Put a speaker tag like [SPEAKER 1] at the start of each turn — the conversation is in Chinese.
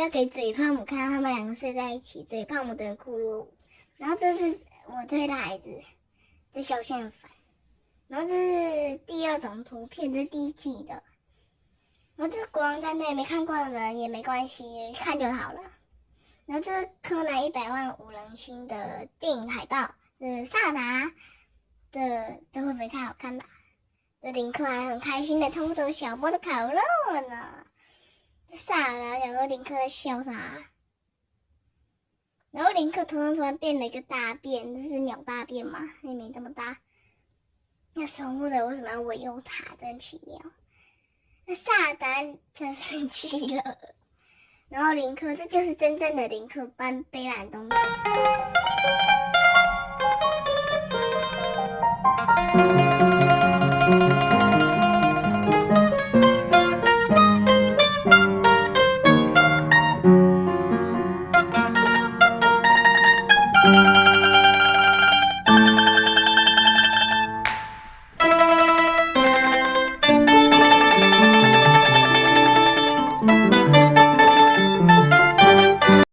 [SPEAKER 1] 要给嘴胖母看到他们两个睡在一起，嘴胖母的骷髅舞。然后这是我推的孩子，这小线很烦。然后这是第2种图片，这是第1季的。然后这是国王战队，没看过的人也没关系，看就好了。然后这是柯南100万5人星的电影海报，是萨达的，这会不会太好看了？这林克还很开心的偷走小波的烤肉了呢。这萨达想说林克在笑啥？然后林克头上突然变了一个大便，这是鸟大便吗？也没那么大。那守护者为什么要维佑他？真奇妙。那萨达真生气了。然后林克，这就是真正的林克搬背满东西。